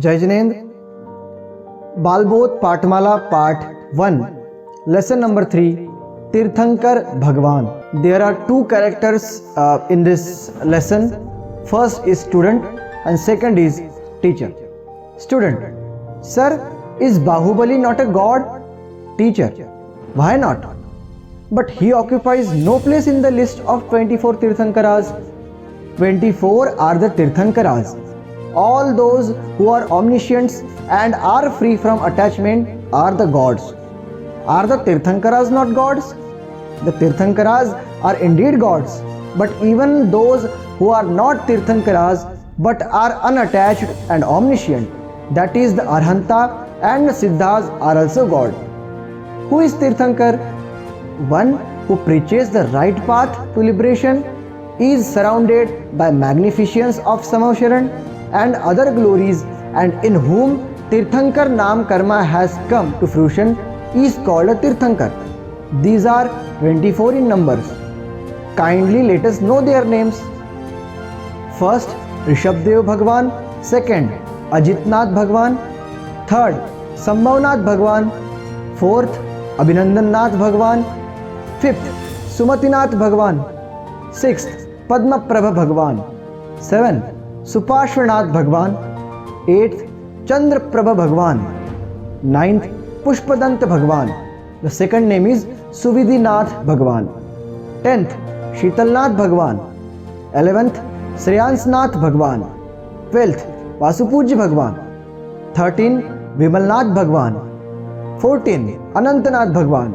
जय जिनेन्द्र। बालबोध पाठमाला पाठ 1 lesson number 3 तीर्थंकर भगवान। There are two characters in this lesson. First is student and second is teacher. Student: Sir, is Bahubali not a god? Teacher: Why not? But he occupies no place in the list of 24 Tirthankaras. 24 are the Tirthankaras. All those who are omniscients and are free from attachment are the gods. Are the Tirthankaras not gods? The Tirthankaras are indeed gods, but even those who are not Tirthankaras but are unattached and omniscient, that is the Arhanta and the Siddhas, are also God. Who is Tirthankar? One who preaches the right path to liberation, is surrounded by magnificence of Samavcharan and other glories, and in whom Tirthankar Nam Karma has come to fruition, is called a Tirthankar. These are 24 in numbers. Kindly let us know their names. First, Rishabdev Bhagwan. Second, Ajitnath Bhagwan. Third, Sambhavnath Bhagwan. Fourth, Abhinandannath Bhagwan. Fifth, Sumatinath Bhagwan. Sixth, Padmaprabha Bhagwan. Seventh, Supashwanath Bhagwan. Eighth, Chandraprabha Bhagwan. Ninth, Pushpadant Bhagwan. The second name is Suvidhinath Bhagwan. 10th, Sheetalnath Bhagwan. 11th, Shreyansnath Bhagwan. 12th, Vasupujya Bhagwan. 13th, Vimalnath Bhagwan. 14th, Anantanath Bhagwan.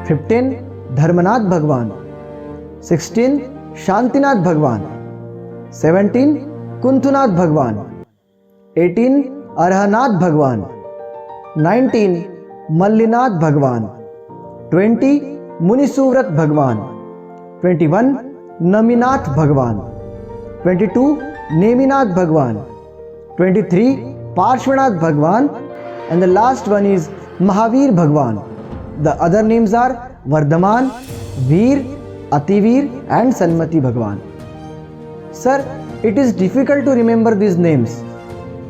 15th, Dharmanath Bhagwan. 16th, Shantinath Bhagwan. 17th, Kuntunath Bhagwan. 18th, Arhanath Bhagwan. 19th, Mallinath Bhagwan. 20, Munisuvrat Bhagwan. 21, Naminath Bhagwan. 22, Neminath Bhagwan. 23, Parshvanath Bhagwan. And the last one is Mahavir Bhagwan. The other names are Vardhaman, Veer, Ativir and Sanmati Bhagwan. Sir, it is difficult to remember these names.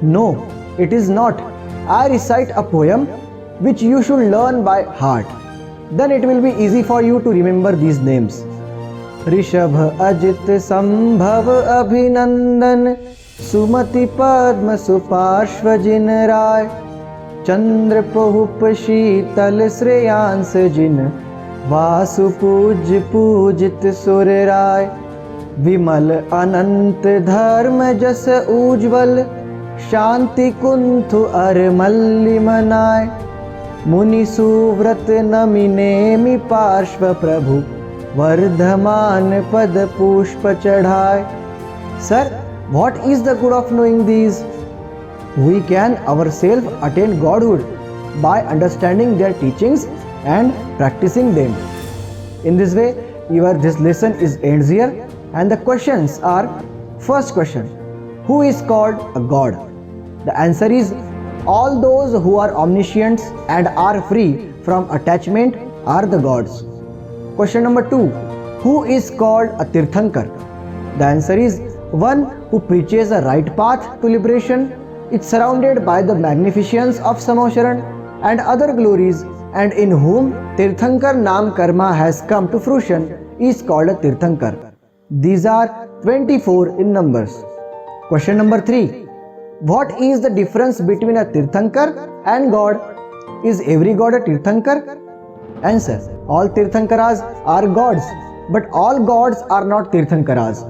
No, it is not. I recite a poem which you should learn by heart. Then it will be easy for you to remember these names. Rishabh Ajit Sambhav Abhinandan Sumati Padma Suparshvajin Rai Chandra Pahup Sheetal Shreyans Jin Vasu Puj Pujit Sur Rai विमल अनंत धर्म जस उज्ज्वल शांति कुंथु अर मल्लि मनाय मुनि सुव्रत नमिनेमि पार्श्व प्रभु वर्धमान पद पुष्प चढ़ाय. Sir, what is the good of knowing these? We can ourselves attain godhood by understanding their teachings and practicing them. In this way, this lesson ends here. And the questions are: first question, who is called a god? The answer is all those who are omniscient and are free from attachment are the gods. Question number 2, who is called a Tirthankar? The answer is one who preaches a right path to liberation, is surrounded by the magnificence of Samavcharan and other glories, and in whom Tirthankar Nam Karma has come to fruition, is called a Tirthankar. These are 24 in numbers. Question number 3. What is the difference between a Tirthankar and God? Is every god a Tirthankar? Answer: all Tirthankaras are gods, but all gods are not Tirthankaras.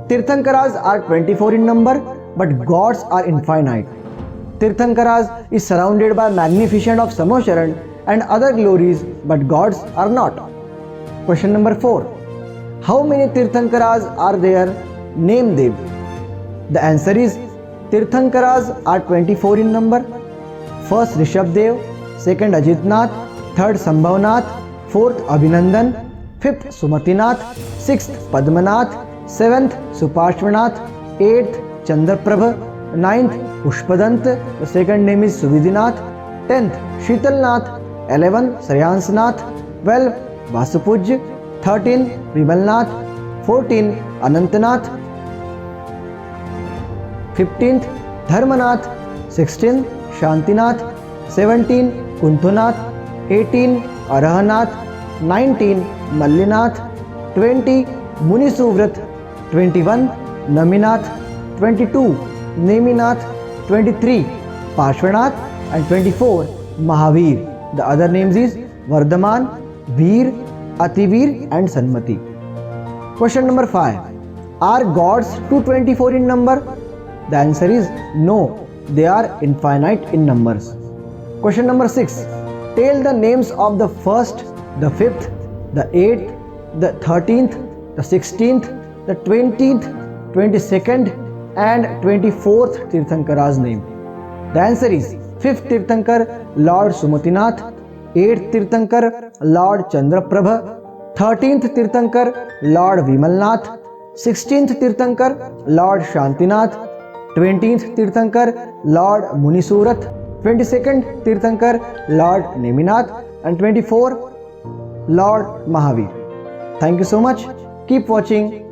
Tirthankaras are 24 in number, but gods are infinite. Tirthankaras is surrounded by magnificence of Samavcharan and other glories, but gods are not. Question number 4. How many Tirthankaras are there? Name them. The answer is Tirthankaras are 24 in number. First Rishabdev, second Ajitnath, third Sambhavnath, fourth Abhinandan, fifth Sumatinath, sixth Padmanath, seventh Supashwanath, eighth Chandraprabha, ninth Pushpadant, the second name is Suvidhinath, 10th Sheetalnath, 11th Shreyansnath, 12th Vasupujya, 13 Vimalnath, 14 Anantanath, 15th Dharmanath, 16 Shantinath, 17 Kuntunath, 18 Arahanath, 19 Mallinath, 20 Munisuvrat, 21 Naminath, 22 Neminath, 23 Parshvanath, and 24 Mahavir. The other names is Vardhaman, Veer, Ativeer and Sanmati. Question number 5. Are gods 224 in number? The answer is no, they are infinite in numbers. Question number 6. Tell the names of the first, the 5th, the 8th, the 13th, the 16th, the 20th, 22nd and 24th Tirthankara's name. The answer is 5th Tirthankar Lord Sumatinath, 8th Tirthankar Lord Chandraprabha, 13th Tirthankar Lord Vimalnath, 16th Tirthankar Lord Shantinath, 20th Tirthankar Lord Munisurat, 22nd Tirthankar Lord Neminath and 24 Lord Mahavir. Thank you so much. Keep watching.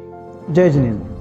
Jai Jineन्द्र.